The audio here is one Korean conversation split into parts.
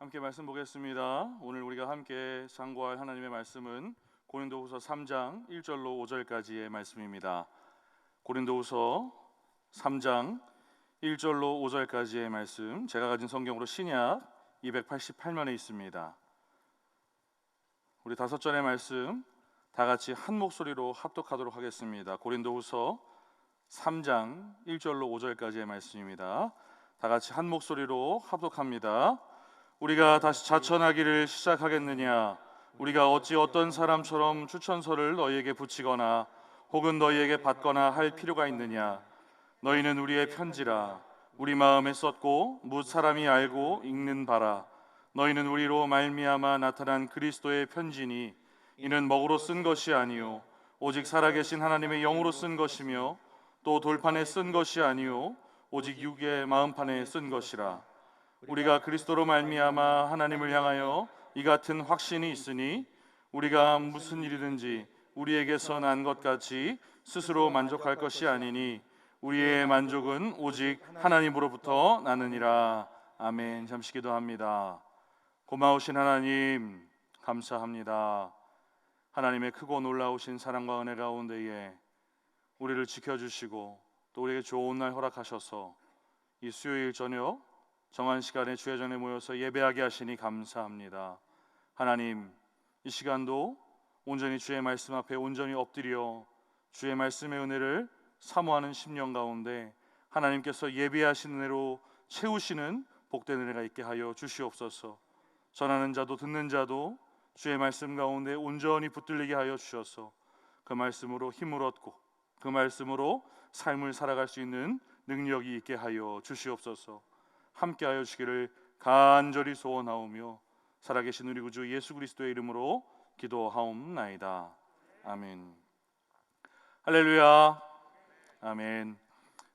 함께 말씀 보겠습니다. 오늘 우리가 함께 상고할 하나님의 말씀은 고린도후서 3장 1절로 5절까지의 말씀입니다. 고린도후서 3장 1절로 5절까지의 말씀, 제가 가진 성경으로 신약 288면에 있습니다. 우리 5절의 말씀 다 같이 한 목소리로 합독하도록 하겠습니다. 고린도후서 3장 1절로 5절까지의 말씀입니다. 다 같이 한 목소리로 합독합니다. 우리가 다시 자천하기를 시작하겠느냐? 우리가 어찌 어떤 사람처럼 추천서를 너희에게 붙이거나 혹은 너희에게 받거나 할 필요가 있느냐? 너희는 우리의 편지라. 우리 마음에 썼고 뭇 사람이 알고 읽는 바라. 너희는 우리로 말미암아 나타난 그리스도의 편지니 이는 먹으로 쓴 것이 아니요 오직 살아계신 하나님의 영으로 쓴 것이며 또 돌판에 쓴 것이 아니요 오직 육의 마음판에 쓴 것이라. 우리가 그리스도로 말미암아 하나님을 향하여 이 같은 확신이 있으니 우리가 무슨 일이든지 우리에게서 난 것 같이 스스로 만족할 것이 아니니 우리의 만족은 오직 하나님으로부터 나느니라. 아멘. 잠시 기도합니다. 고마우신 하나님, 감사합니다. 하나님의 크고 놀라우신 사랑과 은혜 가운데에 우리를 지켜주시고 또 우리에게 좋은 날 허락하셔서 이 수요일 저녁 정한 시간에 주의 전에 모여서 예배하게 하시니 감사합니다. 하나님, 이 시간도 온전히 주의 말씀 앞에 온전히 엎드려 주의 말씀의 은혜를 사모하는 심령 가운데 하나님께서 예배하신 은혜로 채우시는 복된 은혜가 있게 하여 주시옵소서. 전하는 자도 듣는 자도 주의 말씀 가운데 온전히 붙들리게 하여 주셔서 그 말씀으로 힘을 얻고 그 말씀으로 삶을 살아갈 수 있는 능력이 있게 하여 주시옵소서. 함께하여 주시기를 간절히 소원하오며 살아계신 우리 구주 예수 그리스도의 이름으로 기도하옵나이다. 아멘. 할렐루야. 아멘.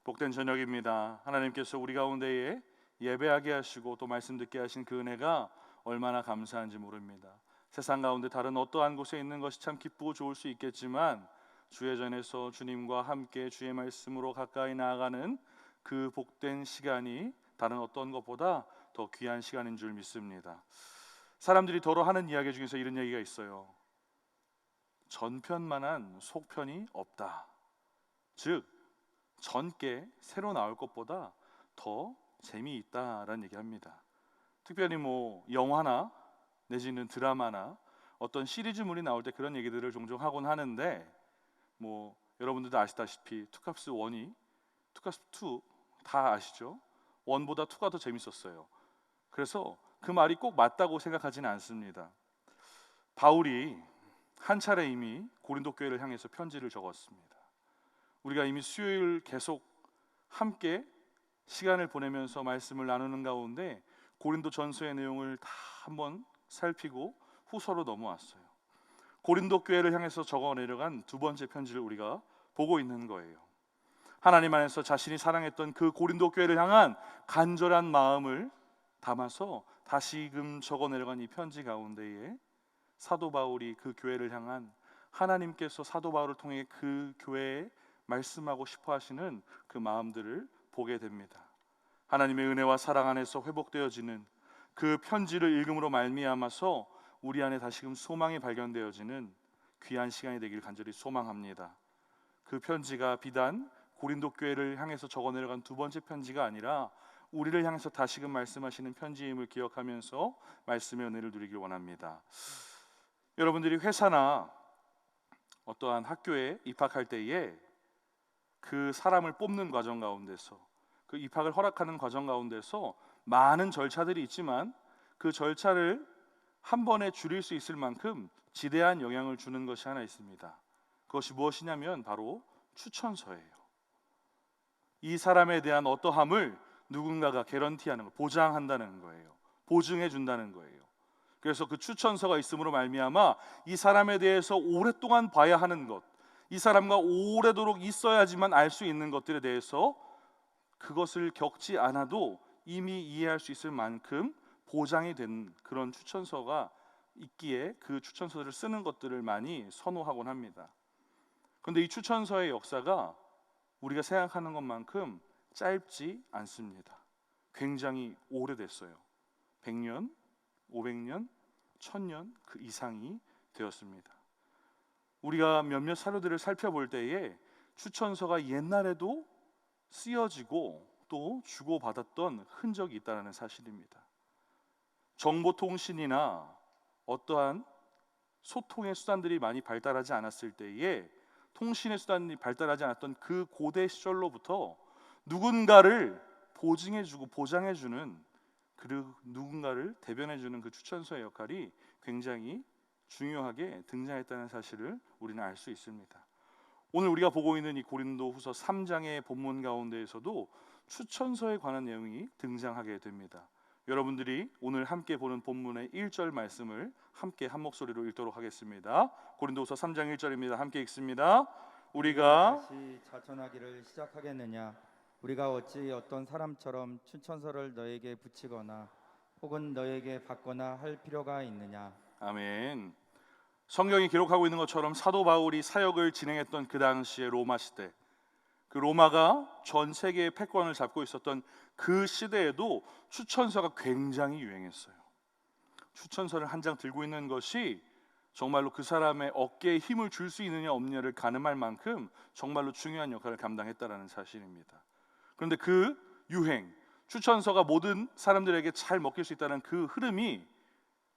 복된 저녁입니다. 하나님께서 우리 가운데에 예배하게 하시고 또 말씀 듣게 하신 그 은혜가 얼마나 감사한지 모릅니다. 세상 가운데 다른 어떠한 곳에 있는 것이 참 기쁘고 좋을 수 있겠지만 주의 전에서 주님과 함께 주의 말씀으로 가까이 나아가는 그 복된 시간이 다른 어떤 것보다 더 귀한 시간인 줄 믿습니다. 사람들이 더러 하는 이야기 중에서 이런 얘기가 있어요. 전편만한 속편이 없다. 즉 전께 새로 나올 것보다 더 재미있다라는 얘기합니다. 특별히 영화나 내지는 드라마나 어떤 시리즈물이 나올 때 그런 얘기들을 종종 하곤 하는데 여러분들도 아시다시피 투캅스 1이 투캅스 2 다 아시죠? 1보다 2가 더 재밌었어요. 그래서 그 말이 꼭 맞다고 생각하지는 않습니다. 바울이 한 차례 이미 고린도 교회를 향해서 편지를 적었습니다. 우리가 이미 수요일 계속 함께 시간을 보내면서 말씀을 나누는 가운데 고린도 전서의 내용을 다 한번 살피고 후서로 넘어왔어요. 고린도 교회를 향해서 적어 내려간 두 번째 편지를 우리가 보고 있는 거예요. 하나님 안에서 자신이 사랑했던 그 고린도 교회를 향한 간절한 마음을 담아서 다시금 적어 내려간 이 편지 가운데에 사도 바울이 그 교회를 향한 하나님께서 사도 바울을 통해 그 교회에 말씀하고 싶어 하시는 그 마음들을 보게 됩니다. 하나님의 은혜와 사랑 안에서 회복되어지는 그 편지를 읽음으로 말미암아서 우리 안에 다시금 소망이 발견되어지는 귀한 시간이 되길 간절히 소망합니다. 그 편지가 비단 고린도 교회를 향해서 적어 내려간 두 번째 편지가 아니라 우리를 향해서 다시금 말씀하시는 편지임을 기억하면서 말씀의 은혜를 누리길 원합니다. 여러분들이 회사나 어떠한 학교에 입학할 때에 그 사람을 뽑는 과정 가운데서 그 입학을 허락하는 과정 가운데서 많은 절차들이 있지만 그 절차를 한 번에 줄일 수 있을 만큼 지대한 영향을 주는 것이 하나 있습니다. 그것이 무엇이냐면 바로 추천서예요. 이 사람에 대한 어떠함을 누군가가 개런티하는 거, 보장한다는 거예요. 보증해 준다는 거예요. 그래서 그 추천서가 있음으로 말미암아 이 사람에 대해서 오랫동안 봐야 하는 것, 이 사람과 오래도록 있어야지만 알 수 있는 것들에 대해서 그것을 겪지 않아도 이미 이해할 수 있을 만큼 보장이 된 그런 추천서가 있기에 그 추천서를 쓰는 것들을 많이 선호하곤 합니다. 그런데 이 추천서의 역사가 우리가 생각하는 것만큼 짧지 않습니다. 굉장히 오래됐어요. 100년, 500년, 1000년 그 이상이 되었습니다. 우리가 몇몇 사료들을 살펴볼 때에 추천서가 옛날에도 쓰여지고 또 주고받았던 흔적이 있다는 사실입니다. 정보통신이나 어떠한 소통의 수단들이 많이 발달하지 않았을 때에 통신의 수단이 발달하지 않았던 그 고대 시절로부터 누군가를 보증해주고 보장해주는 그 누군가를 대변해주는 그 추천서의 역할이 굉장히 중요하게 등장했다는 사실을 우리는 알 수 있습니다. 오늘 우리가 보고 있는 이 고린도후서 3장의 본문 가운데에서도 추천서에 관한 내용이 등장하게 됩니다. 여러분들이 오늘 함께 보는 본문의 1절 말씀을 함께 한 목소리로 읽도록 하겠습니다. 고린도후서 3장 1절입니다. 함께 읽습니다. 우리가 다시 자천하기를 시작하겠느냐? 우리가 어찌 어떤 사람처럼 추천서를 너에게 붙이거나 혹은 너에게 받거나 할 필요가 있느냐? 아멘. 성경이 기록하고 있는 것처럼 사도 바울이 사역을 진행했던 그 당시의 로마 시대, 그 로마가 전 세계의 패권을 잡고 있었던 그 시대에도 추천서가 굉장히 유행했어요. 추천서를 한 장 들고 있는 것이 정말로 그 사람의 어깨에 힘을 줄 수 있느냐 없느냐를 가늠할 만큼 정말로 중요한 역할을 감당했다라는 사실입니다. 그런데 그 유행, 추천서가 모든 사람들에게 잘 먹힐 수 있다는 그 흐름이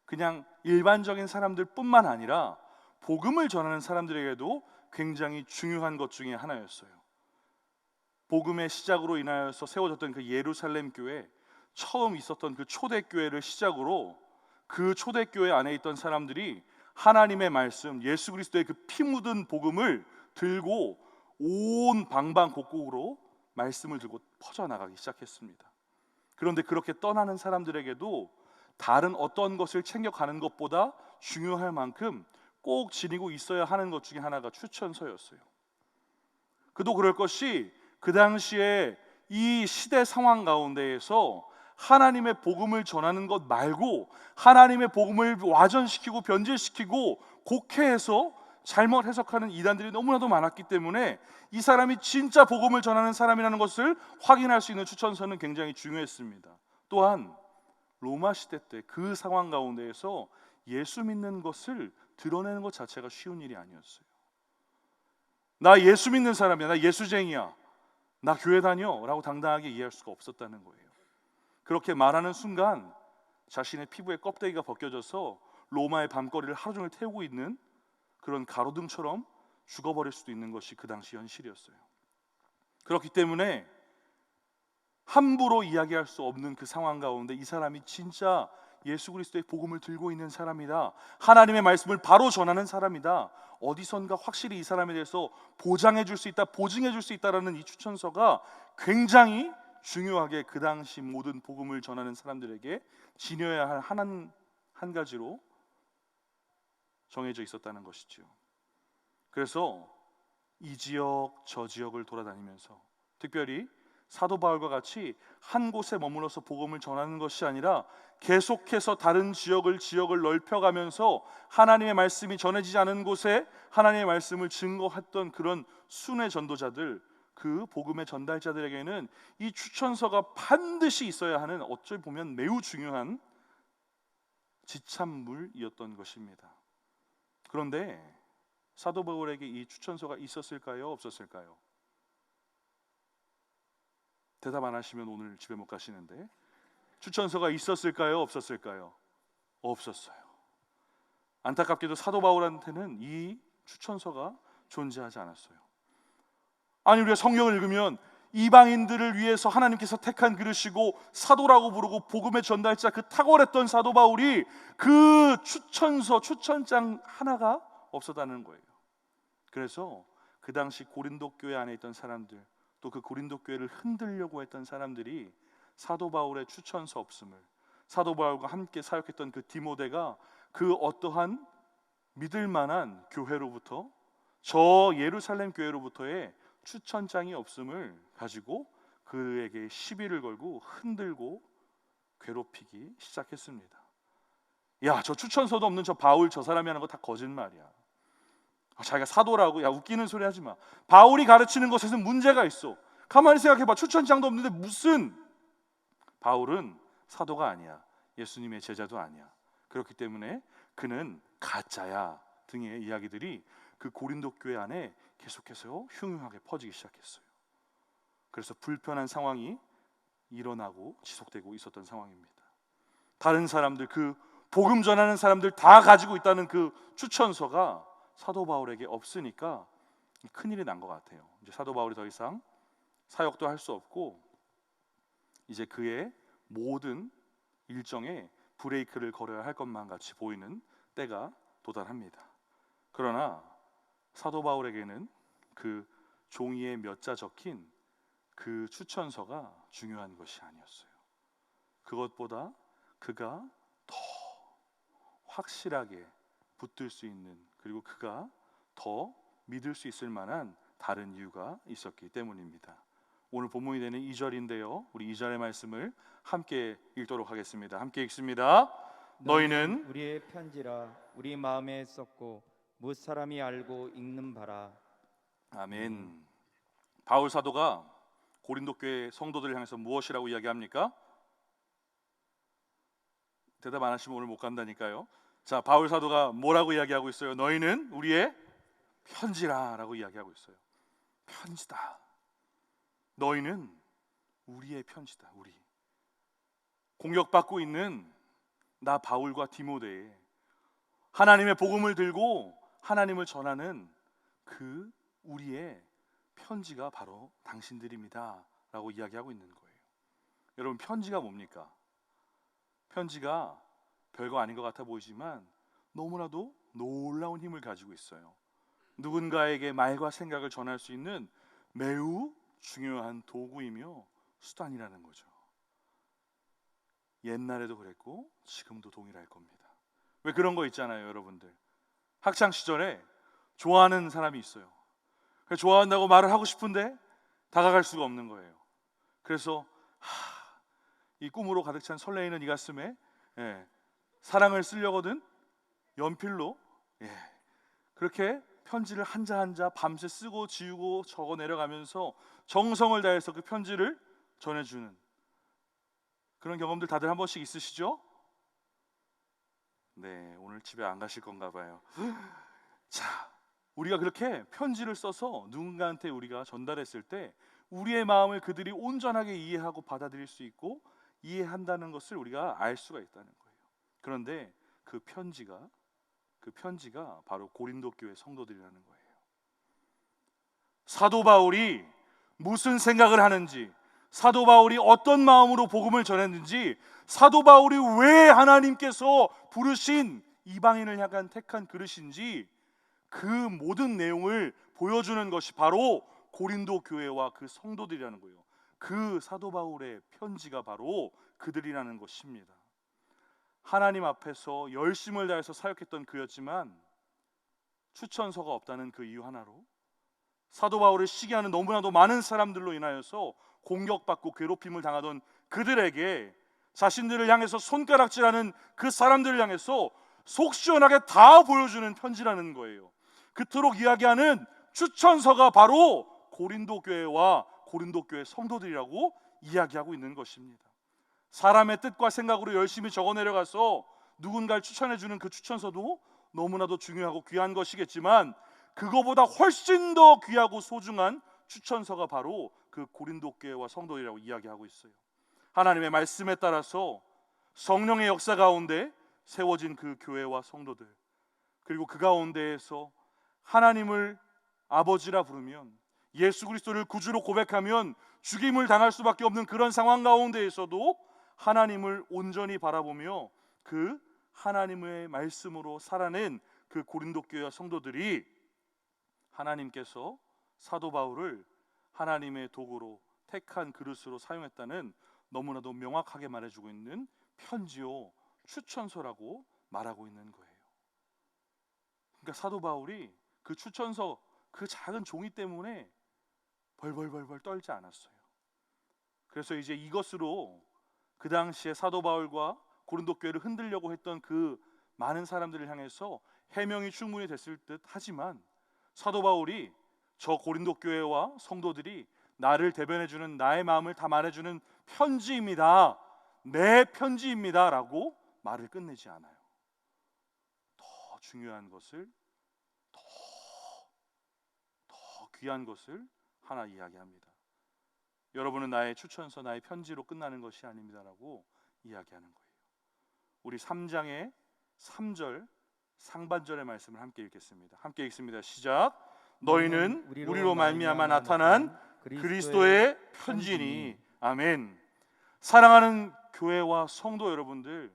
그냥 일반적인 사람들뿐만 아니라 복음을 전하는 사람들에게도 굉장히 중요한 것 중에 하나였어요. 복음의 시작으로 인하여서 세워졌던 그 예루살렘 교회, 처음 있었던 그 초대교회를 시작으로 그 초대교회 안에 있던 사람들이 하나님의 말씀, 예수 그리스도의 그 피 묻은 복음을 들고 온 방방곡곡으로 말씀을 들고 퍼져나가기 시작했습니다. 그런데 그렇게 떠나는 사람들에게도 다른 어떤 것을 챙겨가는 것보다 중요할 만큼 꼭 지니고 있어야 하는 것 중에 하나가 추천서였어요. 그도 그럴 것이 그 당시에 이 시대 상황 가운데에서 하나님의 복음을 전하는 것 말고 하나님의 복음을 와전시키고 변질시키고 곡해해서 잘못 해석하는 이단들이 너무나도 많았기 때문에 이 사람이 진짜 복음을 전하는 사람이라는 것을 확인할 수 있는 추천서는 굉장히 중요했습니다. 또한 로마 시대 때 그 상황 가운데에서 예수 믿는 것을 드러내는 것 자체가 쉬운 일이 아니었어요. 나 예수 믿는 사람이야, 나 예수쟁이야, 나 교회 다녀 라고 당당하게 이해할 수가 없었다는 거예요. 그렇게 말하는 순간 자신의 피부에 껍데기가 벗겨져서 로마의 밤거리를 하루 종일 태우고 있는 그런 가로등처럼 죽어버릴 수도 있는 것이 그 당시 현실이었어요. 그렇기 때문에 함부로 이야기할 수 없는 그 상황 가운데 이 사람이 진짜 예수 그리스도의 복음을 들고 있는 사람이다, 하나님의 말씀을 바로 전하는 사람이다, 어디선가 확실히 이 사람에 대해서 보장해 줄 수 있다, 보증해 줄 수 있다라는 이 추천서가 굉장히 중요하게 그 당시 모든 복음을 전하는 사람들에게 지녀야 할 한 가지로 정해져 있었다는 것이죠. 그래서 이 지역 저 지역을 돌아다니면서 특별히 사도 바울과 같이 한 곳에 머물러서 복음을 전하는 것이 아니라 계속해서 다른 지역을 넓혀가면서 하나님의 말씀이 전해지지 않은 곳에 하나님의 말씀을 증거했던 그런 순회 전도자들, 그 복음의 전달자들에게는 이 추천서가 반드시 있어야 하는 어찌 보면 매우 중요한 지참물이었던 것입니다. 그런데 사도 바울에게 이 추천서가 있었을까요? 없었을까요? 대답 안 하시면 오늘 집에 못 가시는데, 추천서가 있었을까요? 없었을까요? 없었어요. 안타깝게도 사도 바울한테는 이 추천서가 존재하지 않았어요. 아니, 우리가 성경을 읽으면 이방인들을 위해서 하나님께서 택한 그릇이고 사도라고 부르고 복음의 전달자, 그 탁월했던 사도 바울이 그 추천서, 추천장 하나가 없었다는 거예요. 그래서 그 당시 고린도 교회 안에 있던 사람들, 또 그 고린도 교회를 흔들려고 했던 사람들이 사도 바울의 추천서 없음을, 사도 바울과 함께 사역했던 그 디모데가 그 어떠한 믿을 만한 교회로부터, 저 예루살렘 교회로부터의 추천장이 없음을 가지고 그에게 시비를 걸고 흔들고 괴롭히기 시작했습니다. 야, 저 추천서도 없는 저 바울, 저 사람이 하는 거 다 거짓말이야. 자기가 사도라고, 야, 웃기는 소리 하지 마. 바울이 가르치는 것에는 문제가 있어. 가만히 생각해봐. 추천장도 없는데 무슨, 바울은 사도가 아니야, 예수님의 제자도 아니야. 그렇기 때문에 그는 가짜야 등의 이야기들이 그 고린도 교회 안에 계속해서 흉흉하게 퍼지기 시작했어요. 그래서 불편한 상황이 일어나고 지속되고 있었던 상황입니다. 다른 사람들, 그 복음 전하는 사람들 다 가지고 있다는 그 추천서가 사도 바울에게 없으니까 큰일이 난 것 같아요. 이제 사도 바울이 더 이상 사역도 할 수 없고 이제 그의 모든 일정에 브레이크를 걸어야 할 것만 같이 보이는 때가 도달합니다. 그러나 사도 바울에게는 그 종이에 몇 자 적힌 그 추천서가 중요한 것이 아니었어요. 그것보다 그가 더 확실하게 붙들 수 있는, 그리고 그가 더 믿을 수 있을 만한 다른 이유가 있었기 때문입니다. 오늘 본문이 되는 2절인데요. 우리 2절의 말씀을 함께 읽도록 하겠습니다. 함께 읽습니다. 너희는 우리의 편지라 우리 마음에 썼고 뭇 사람이 알고 읽는 바라. 아멘. 바울 사도가 고린도 교회 성도들을 향해서 무엇이라고 이야기합니까? 대답 안 하시면 오늘 못 간다니까요. 자, 바울 사도가 뭐라고 이야기하고 있어요? 너희는 우리의 편지라라고 이야기하고 있어요. 편지다. 너희는 우리의 편지다. 우리 공격받고 있는 나 바울과 디모데, 하나님의 복음을 들고 하나님을 전하는 그 우리의 편지가 바로 당신들입니다 라고 이야기하고 있는 거예요. 여러분, 편지가 뭡니까? 편지가 별거 아닌 것 같아 보이지만 너무나도 놀라운 힘을 가지고 있어요. 누군가에게 말과 생각을 전할 수 있는 매우 중요한 도구이며 수단이라는 거죠. 옛날에도 그랬고 지금도 동일할 겁니다. 왜 그런 거 있잖아요, 여러분들. 학창 시절에 좋아하는 사람이 있어요. 좋아한다고 말을 하고 싶은데 다가갈 수가 없는 거예요. 그래서 이 꿈으로 가득 찬 설레이는 이 가슴에 사랑을 쓰려거든 연필로 그렇게 편지를 한자 한자 밤새 쓰고 지우고 적어 내려가면서 정성을 다해서 그 편지를 전해주는 그런 경험들 다들 한 번씩 있으시죠? 네, 오늘 집에 안 가실 건가 봐요. 자, 우리가 그렇게 편지를 써서 누군가한테 우리가 전달했을 때 우리의 마음을 그들이 온전하게 이해하고 받아들일 수 있고 이해한다는 것을 우리가 알 수가 있다는 거예요. 그런데 그 편지가 바로 고린도 교회 성도들이라는 거예요. 사도 바울이 무슨 생각을 하는지, 사도 바울이 어떤 마음으로 복음을 전했는지, 사도 바울이 왜 하나님께서 부르신 이방인을 향한 택한 그릇인지 그 모든 내용을 보여주는 것이 바로 고린도 교회와 그 성도들이라는 거예요. 그 사도 바울의 편지가 바로 그들이라는 것입니다. 하나님 앞에서 열심을 다해서 사역했던 그였지만 추천서가 없다는 그 이유 하나로 사도 바울을 시기하는 너무나도 많은 사람들로 인하여서 공격받고 괴롭힘을 당하던 그들에게 자신들을 향해서 손가락질하는 그 사람들을 향해서 속 시원하게 다 보여주는 편지라는 거예요. 그토록 이야기하는 추천서가 바로 고린도 교회와 고린도 교회 성도들이라고 이야기하고 있는 것입니다. 사람의 뜻과 생각으로 열심히 적어 내려가서 누군가를 추천해 주는 그 추천서도 너무나도 중요하고 귀한 것이겠지만 그거보다 훨씬 더 귀하고 소중한 추천서가 바로 그 고린도 교회와 성도들이라고 이야기하고 있어요. 하나님의 말씀에 따라서 성령의 역사 가운데 세워진 그 교회와 성도들, 그리고 그 가운데에서 하나님을 아버지라 부르면, 예수 그리스도를 구주로 고백하면 죽임을 당할 수밖에 없는 그런 상황 가운데에서도 하나님을 온전히 바라보며 그 하나님의 말씀으로 살아낸 그 고린도 교회와 성도들이 하나님께서 사도 바울을 하나님의 도구로 택한 그릇으로 사용했다는 너무나도 명확하게 말해주고 있는 편지요 추천서라고 말하고 있는 거예요. 그러니까 사도 바울이 그 추천서, 그 작은 종이 때문에 벌벌벌벌 떨지 않았어요. 그래서 이제 이것으로 그 당시에 사도 바울과 고린도 교회를 흔들려고 했던 그 많은 사람들을 향해서 해명이 충분히 됐을 듯 하지만 사도 바울이 저 고린도 교회와 성도들이 나를 대변해주는, 나의 마음을 다 말해주는 편지입니다, 내 편지입니다 라고 말을 끝내지 않아요. 중요한 것을, 더 귀한 것을 하나 이야기합니다. 여러분은 나의 추천서, 나의 편지로 끝나는 것이 아닙니다라고 이야기하는 거예요. 우리 3장의 3절 상반절의 말씀을 함께 읽겠습니다. 함께 읽습니다. 시작. 너희는 우리로 말미암아 나타난 그리스도의 편지니. 아멘. 사랑하는 교회와 성도 여러분들,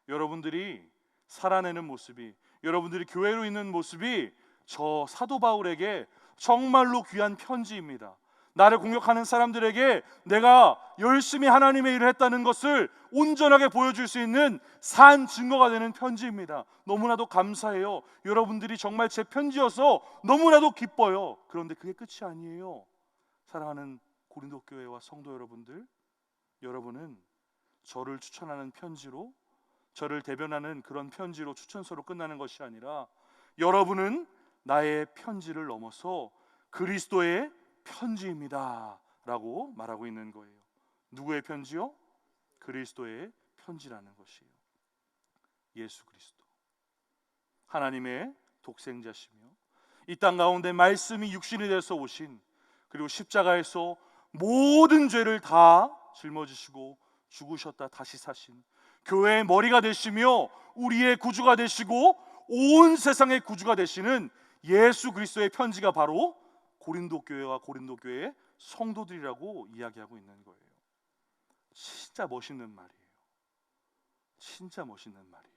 여러분들이 살아내는 모습이, 여러분들이 교회로 있는 모습이 저 사도 바울에게 정말로 귀한 편지입니다. 나를 공격하는 사람들에게 내가 열심히 하나님의 일을 했다는 것을 온전하게 보여줄 수 있는 산 증거가 되는 편지입니다. 너무나도 감사해요. 여러분들이 정말 제 편지여서 너무나도 기뻐요. 그런데 그게 끝이 아니에요. 사랑하는 고린도 교회와 성도 여러분들, 여러분은 저를 추천하는 편지로, 저를 대변하는 그런 편지로, 추천서로 끝나는 것이 아니라 여러분은 나의 편지를 넘어서 그리스도의 편지입니다 라고 말하고 있는 거예요. 누구의 편지요? 그리스도의 편지라는 것이에요. 예수 그리스도, 하나님의 독생자시며 이 땅 가운데 말씀이 육신이 돼서 오신, 그리고 십자가에서 모든 죄를 다 짊어지시고 죽으셨다 다시 사신 교회의 머리가 되시며 우리의 구주가 되시고 온 세상의 구주가 되시는 예수 그리스도의 편지가 바로 고린도 교회와 고린도 교회의 성도들이라고 이야기하고 있는 거예요. 진짜 멋있는 말이에요. 진짜 멋있는 말이에요.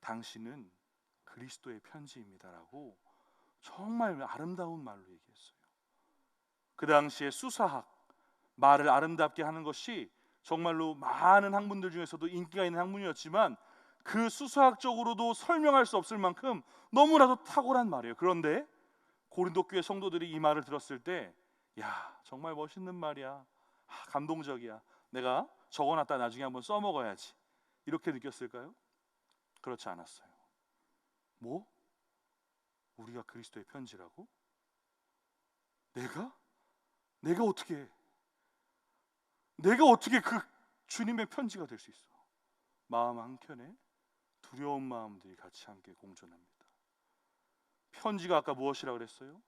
당신은 그리스도의 편지입니다라고 정말 아름다운 말로 얘기했어요. 그 당시에 수사학, 말을 아름답게 하는 것이 정말로 많은 학문들 중에서도 인기가 있는 학문이었지만 그 수사학적으로도 설명할 수 없을 만큼 너무나도 탁월한 말이에요. 그런데 고린도 교회 성도들이 이 말을 들었을 때, 야, 정말 멋있는 말이야, 감동적이야, 내가 적어놨다 나중에 한번 써먹어야지, 이렇게 느꼈을까요? 그렇지 않았어요. 뭐? 우리가 그리스도의 편지라고? 내가 어떻게 그 주님의 편지가 될 수 있어? 마음 한켠에 두려운 마음들이 같이 함께 공존합니다. 편지가 아까 무엇이라고 그랬어요?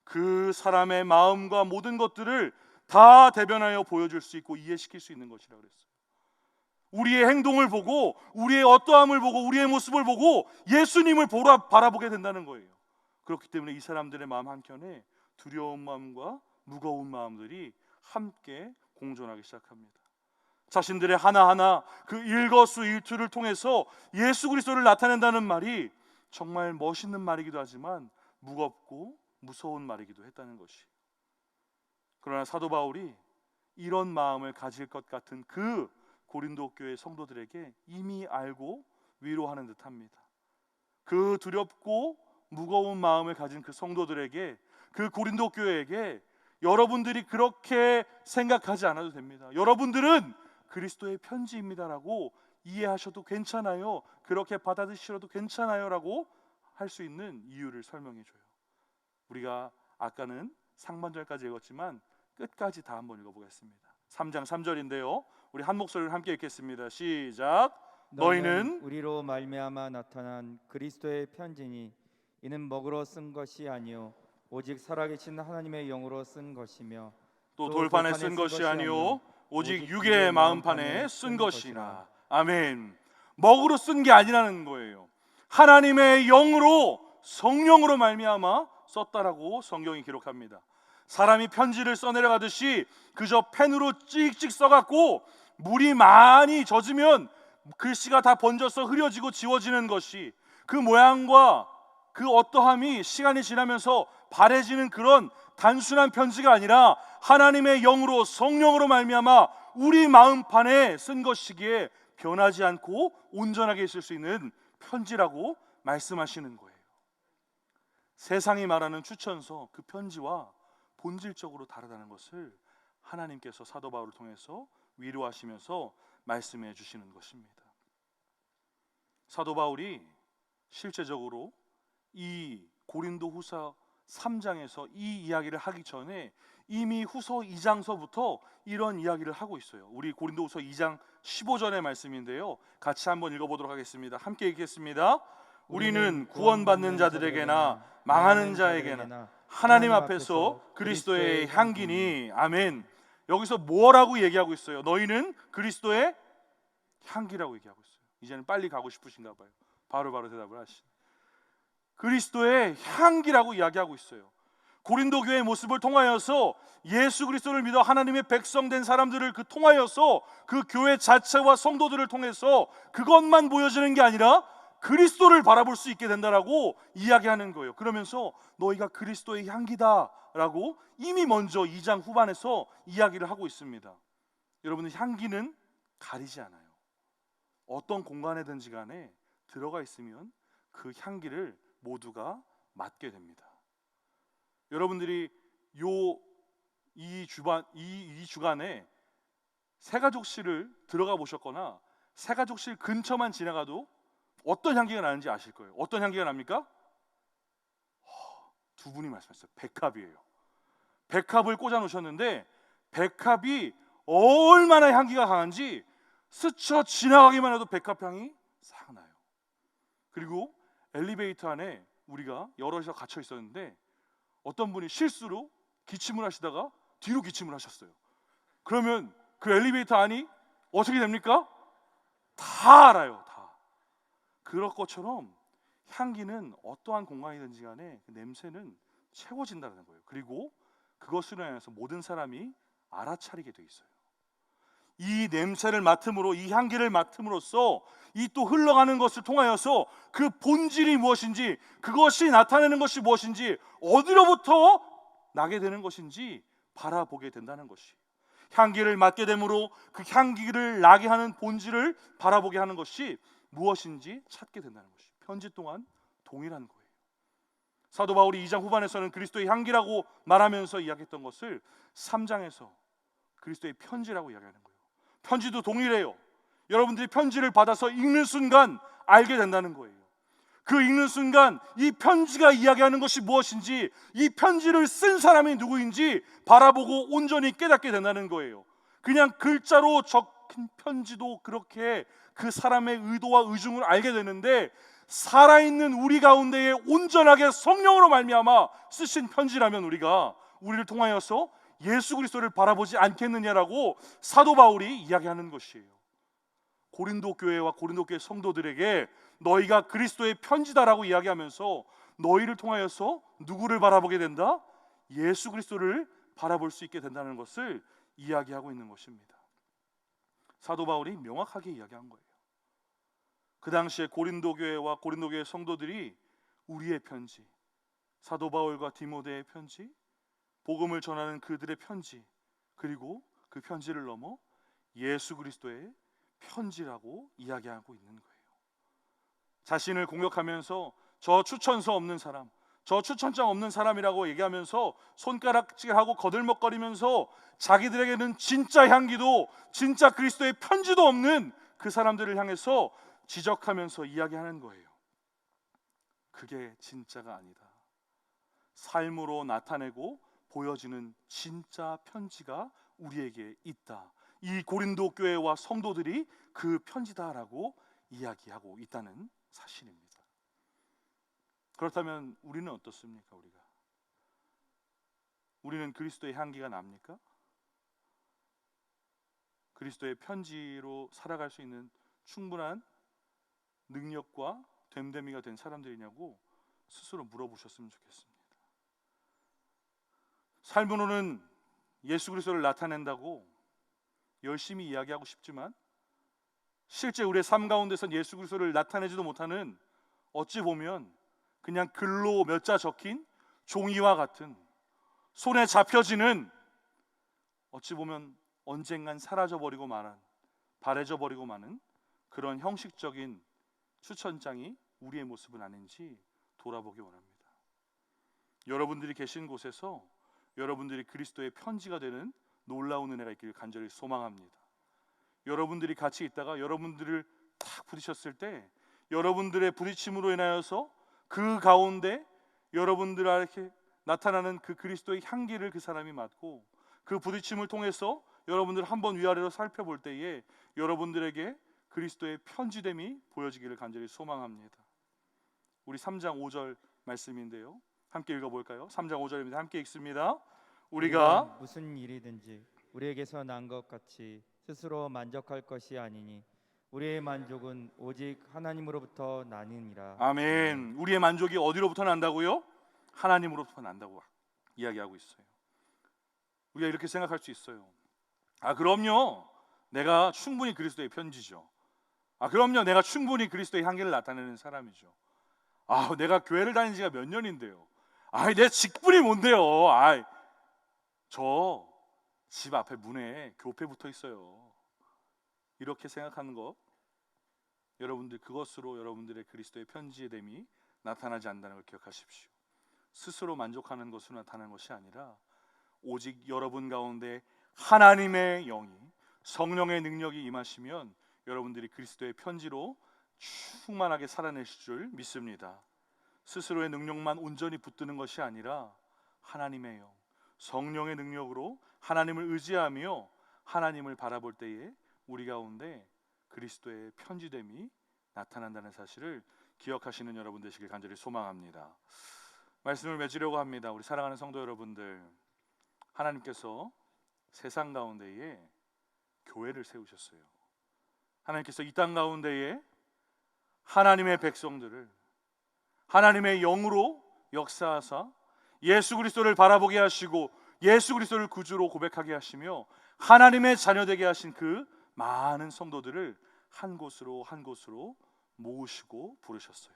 그 사람의 마음과 모든 것들을 다 대변하여 보여줄 수 있고 이해시킬 수 있는 것이라고 그랬어요. 우리의 행동을 보고, 우리의 어떠함을 보고, 우리의 모습을 보고 예수님을 바라보게 된다는 거예요. 그렇기 때문에 이 사람들의 마음 한켠에 두려운 마음과 무거운 마음들이 함께 공존하기 시작합니다. 자신들의 하나하나 그 일거수일투를 통해서 예수 그리스도를 나타낸다는 말이 정말 멋있는 말이기도 하지만 무겁고 무서운 말이기도 했다는 것이. 그러나 사도 바울이 이런 마음을 가질 것 같은 그 고린도 교회 성도들에게 이미 알고 위로하는 듯합니다. 그 두렵고 무거운 마음을 가진 그 성도들에게, 그 고린도 교회에게 여러분들이 그렇게 생각하지 않아도 됩니다. 여러분들은 그리스도의 편지입니다라고 이해하셔도 괜찮아요, 그렇게 받아들이셔도 괜찮아요 라고 할 수 있는 이유를 설명해 줘요. 우리가 아까는 상반절까지 읽었지만 끝까지 다 한번 읽어보겠습니다. 3장 3절인데요 우리 한 목소리를 함께 읽겠습니다. 시작. 너희는 우리로 말미암아 나타난 그리스도의 편지니 이는 먹으로 쓴 것이 아니요 오직 살아계신 하나님의 영으로 쓴 것이며 또 돌판에 쓴 것이 아니요 오직 육의 마음판에 쓴 것이라. 아멘. 먹으로 쓴 게 아니라는 거예요. 하나님의 영으로, 성령으로 말미암아 썼다라고 성경이 기록합니다. 사람이 편지를 써내려가듯이 그저 펜으로 찍찍 써갖고 물이 많이 젖으면 글씨가 다 번져서 흐려지고 지워지는 것이, 그 모양과 그 어떠함이 시간이 지나면서 바래지는 그런 단순한 편지가 아니라 하나님의 영으로, 성령으로 말미암아 우리 마음판에 쓴 것이기에 변하지 않고 온전하게 있을 수 있는 편지라고 말씀하시는 거예요. 세상이 말하는 추천서, 그 편지와 본질적으로 다르다는 것을 하나님께서 사도 바울을 통해서 위로하시면서 말씀해 주시는 것입니다. 사도 바울이 실제적으로 이 고린도후서 3장에서 이 이야기를 하기 전에 이미 후서 2장서부터 이런 이야기를 하고 있어요. 우리 고린도후서 2장 15절의 말씀인데요, 같이 한번 읽어보도록 하겠습니다. 함께 읽겠습니다. 우리는 구원받는 자들에게나 망하는 자에게나 하나님 앞에서 그리스도의 향기니. 아멘. 여기서 뭐라고 얘기하고 있어요? 너희는 그리스도의 향기라고 얘기하고 있어요. 이제는 빨리 가고 싶으신가 봐요. 바로바로 대답을 하시네. 그리스도의 향기라고 이야기하고 있어요. 고린도 교회의 모습을 통하여서 예수 그리스도를 믿어 하나님의 백성 된 사람들을 통하여서 그 교회 자체와 성도들을 통해서 그것만 보여지는 게 아니라 그리스도를 바라볼 수 있게 된다라고 이야기하는 거예요. 그러면서 너희가 그리스도의 향기다라고 이미 먼저 2장 후반에서 이야기를 하고 있습니다. 여러분, 향기는 가리지 않아요. 어떤 공간에든지 간에 들어가 있으면 그 향기를 모두가 맡게 됩니다. 여러분들이 이 주간에 새가족실을 들어가 보셨거나 새가족실 근처만 지나가도 어떤 향기가 나는지 아실 거예요. 어떤 향기가 납니까? 두 분이 말씀하셨어요. 백합이에요. 백합을 꽂아 놓으셨는데 백합이 얼마나 향기가 강한지 스쳐 지나가기만 해도 백합 향이 싹 나요. 그리고 엘리베이터 안에 우리가 여럿이서 갇혀 있었는데 어떤 분이 실수로 기침을 하시다가 뒤로 기침을 하셨어요. 그러면 그 엘리베이터 안이 어떻게 됩니까? 다 알아요. 다. 그럴 것처럼 향기는 어떠한 공간이든지 간에 그 냄새는 채워진다는 거예요. 그리고 그것으로 인해서 모든 사람이 알아차리게 돼 있어요. 이 냄새를 맡음으로, 이 향기를 맡음으로써 이 또 흘러가는 것을 통하여서 그 본질이 무엇인지, 그것이 나타내는 것이 무엇인지, 어디로부터 나게 되는 것인지 바라보게 된다는 것이, 향기를 맡게 되므로 그 향기를 나게 하는 본질을 바라보게 하는 것이 무엇인지 찾게 된다는 것이 편지 또한 동일한 거예요. 사도 바울이 2장 후반에서는 그리스도의 향기라고 말하면서 이야기했던 것을 3장에서 그리스도의 편지라고 이야기하는 거예요. 편지도 동일해요. 여러분들이 편지를 받아서 읽는 순간 알게 된다는 거예요. 그 읽는 순간 이 편지가 이야기하는 것이 무엇인지, 이 편지를 쓴 사람이 누구인지 바라보고 온전히 깨닫게 된다는 거예요. 그냥 글자로 적힌 편지도 그렇게 그 사람의 의도와 의중을 알게 되는데, 살아있는 우리 가운데에 온전하게 성령으로 말미암아 쓰신 편지라면 우리를 통하여서 예수 그리스도를 바라보지 않겠느냐라고 사도 바울이 이야기하는 것이에요. 고린도 교회와 고린도 교회 성도들에게 너희가 그리스도의 편지다라고 이야기하면서 너희를 통하여서 누구를 바라보게 된다? 예수 그리스도를 바라볼 수 있게 된다는 것을 이야기하고 있는 것입니다. 사도 바울이 명확하게 이야기한 거예요. 그 당시에 고린도 교회와 고린도 교회 성도들이 우리의 편지, 사도 바울과 디모데의 편지, 복음을 전하는 그들의 편지, 그리고 그 편지를 넘어 예수 그리스도의 편지라고 이야기하고 있는 거예요. 자신을 공격하면서 저 추천서 없는 사람, 저 추천장 없는 사람이라고 얘기하면서 손가락질하고 거들먹거리면서 자기들에게는 진짜 향기도 진짜 그리스도의 편지도 없는 그 사람들을 향해서 지적하면서 이야기하는 거예요. 그게 진짜가 아니다. 삶으로 나타내고 보여지는 진짜 편지가 우리에게 있다. 이 고린도 교회와 성도들이 그 편지다라고 이야기하고 있다는 사실입니다. 그렇다면 우리는 어떻습니까? 우리는 그리스도의 향기가 납니까? 그리스도의 편지로 살아갈 수 있는 충분한 능력과 됨됨이가 된 사람들이냐고 스스로 물어보셨으면 좋겠습니다. 삶으로는 예수 그리스도를 나타낸다고 열심히 이야기하고 싶지만 실제 우리의 삶 가운데선 예수 그리스도를 나타내지도 못하는, 어찌 보면 그냥 글로 몇 자 적힌 종이와 같은, 손에 잡혀지는, 어찌 보면 언젠간 사라져버리고 마는, 바래져버리고 마는 그런 형식적인 추천장이 우리의 모습은 아닌지 돌아보기 원합니다. 여러분들이 계신 곳에서 여러분들이 그리스도의 편지가 되는 놀라운 은혜가 있기를 간절히 소망합니다. 여러분들이 같이 있다가 여러분들을 탁 부딪혔을 때 여러분들의 부딪힘으로 인하여서 그 가운데 여러분들에게 나타나는 그 그리스도의 향기를 그 사람이 맡고 그 부딪힘을 통해서 여러분들 한번 위아래로 살펴볼 때에 여러분들에게 그리스도의 편지됨이 보여지기를 간절히 소망합니다. 우리 3장 5절 말씀인데요, 함께 읽어볼까요? 3장 5절입니다. 함께 읽습니다. 우리가 무슨 일이든지 우리에게서 난 것 같이 스스로 만족할 것이 아니니 우리의 만족은 오직 하나님으로부터 나느니라. 아멘. 우리의 만족이 어디로부터 난다고요? 하나님으로부터 난다고 이야기하고 있어요. 우리가 이렇게 생각할 수 있어요. 그럼요, 내가 충분히 그리스도의 편지죠. 그럼요, 내가 충분히 그리스도의 향기를 나타내는 사람이죠. 내가 교회를 다닌 지가 몇 년인데요. 내 직분이 뭔데요? 저 집 앞에 문에 교패 붙어 있어요. 이렇게 생각하는 것, 여러분들 그것으로 여러분들의 그리스도의 편지됨이 나타나지 않는다는 걸 기억하십시오. 스스로 만족하는 것으로 나타나는 것이 아니라 오직 여러분 가운데 하나님의 영이, 성령의 능력이 임하시면 여러분들이 그리스도의 편지로 충만하게 살아내실 줄 믿습니다. 스스로의 능력만 온전히 붙드는 것이 아니라 하나님의 영, 성령의 능력으로 하나님을 의지하며 하나님을 바라볼 때에 우리 가운데 그리스도의 편지됨이 나타난다는 사실을 기억하시는 여러분 되시길 간절히 소망합니다. 말씀을 맺으려고 합니다. 우리 사랑하는 성도 여러분들, 하나님께서 세상 가운데에 교회를 세우셨어요. 하나님께서 이 땅 가운데에 하나님의 백성들을 하나님의 영으로 역사하사 예수 그리스도를 바라보게 하시고 예수 그리스도를 구주로 고백하게 하시며 하나님의 자녀되게 하신 그 많은 성도들을 한 곳으로 한 곳으로 모으시고 부르셨어요.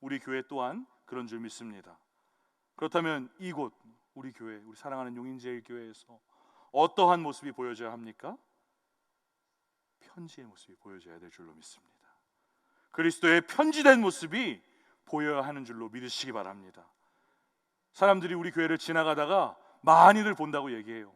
우리 교회 또한 그런 줄 믿습니다. 그렇다면 이곳 우리 교회, 우리 사랑하는 용인제일교회에서 어떠한 모습이 보여져야 합니까? 편지의 모습이 보여져야 될 줄로 믿습니다. 그리스도의 편지된 모습이 보여야 하는 줄로 믿으시기 바랍니다. 사람들이 우리 교회를 지나가다가 많이들 본다고 얘기해요.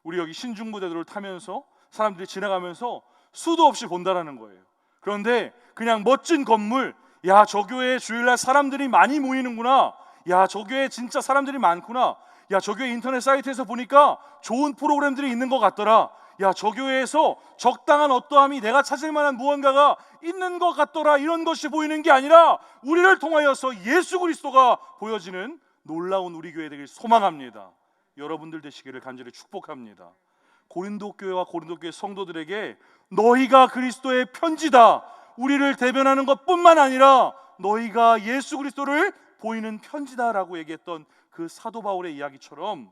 우리 여기 신중부대도를 타면서 사람들이 지나가면서 수도 없이 본다라는 거예요. 그런데 그냥 멋진 건물, 야, 저 교회에 주일날 사람들이 많이 모이는구나, 야, 저 교회에 진짜 사람들이 많구나, 야, 저 교회 인터넷 사이트에서 보니까 좋은 프로그램들이 있는 것 같더라, 야, 저 교회에서 적당한 어떠함이 내가 찾을 만한 무언가가 있는 것 같더라, 이런 것이 보이는 게 아니라 우리를 통하여서 예수 그리스도가 보여지는 놀라운 우리 교회 되길 소망합니다. 여러분들 되시기를 간절히 축복합니다. 고린도 교회와 고린도 교회 성도들에게 너희가 그리스도의 편지다, 우리를 대변하는 것뿐만 아니라 너희가 예수 그리스도를 보이는 편지다라고 얘기했던 그 사도 바울의 이야기처럼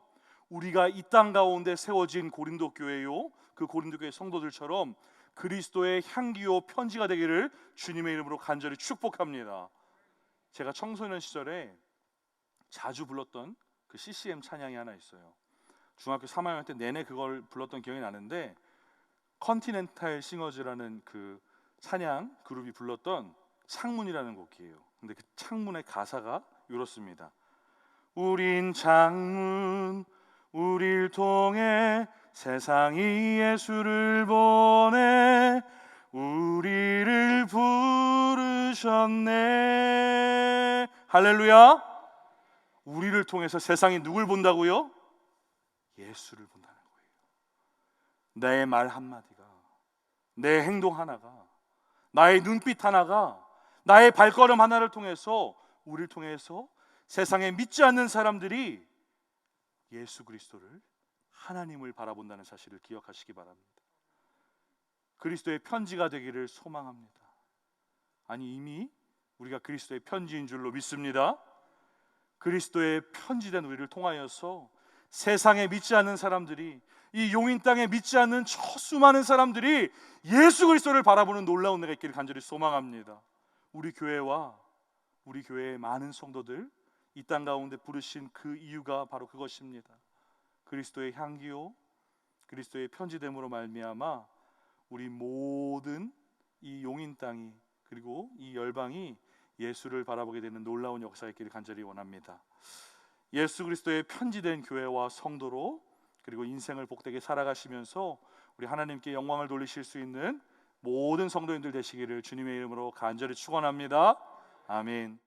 우리가 이 땅 가운데 세워진 고린도 교회요, 그 고린도 교회 성도들처럼 그리스도의 향기요 편지가 되기를 주님의 이름으로 간절히 축복합니다. 제가 청소년 시절에 자주 불렀던 그 CCM 찬양이 하나 있어요. 중학교 3학년 때 내내 그걸 불렀던 기억이 나는데, 컨티넨탈 싱어즈라는 그 찬양 그룹이 불렀던 창문이라는 곡이에요. 근데 그 창문의 가사가 이렇습니다. 우린 창문, 우릴 통해 세상이 예수를 보내 우리를 부르셨네. 할렐루야. 우리를 통해서 세상이 누굴 본다고요? 예수를 본다는 거예요. 내 말 한마디가, 내 행동 하나가, 나의 눈빛 하나가, 나의 발걸음 하나를 통해서 우리를 통해서 세상에 믿지 않는 사람들이 예수 그리스도를, 하나님을 바라본다는 사실을 기억하시기 바랍니다. 그리스도의 편지가 되기를 소망합니다. 이미 우리가 그리스도의 편지인 줄로 믿습니다. 그리스도의 편지된 우리를 통하여서 세상에 믿지 않는 사람들이, 이 용인 땅에 믿지 않는 저 수많은 사람들이 예수 그리스도를 바라보는 놀라운 은혜가 있기를 간절히 소망합니다. 우리 교회와 우리 교회의 많은 성도들 이 땅 가운데 부르신 그 이유가 바로 그것입니다. 그리스도의 향기요, 그리스도의 편지됨으로 말미암아 우리 모든 이 용인 땅이, 그리고 이 열방이 예수를 바라보게 되는 놀라운 역사가 있기를 간절히 원합니다. 예수 그리스도의 편지된 교회와 성도로, 그리고 인생을 복되게 살아가시면서 우리 하나님께 영광을 돌리실 수 있는 모든 성도님들 되시기를 주님의 이름으로 간절히 축원합니다. 아멘.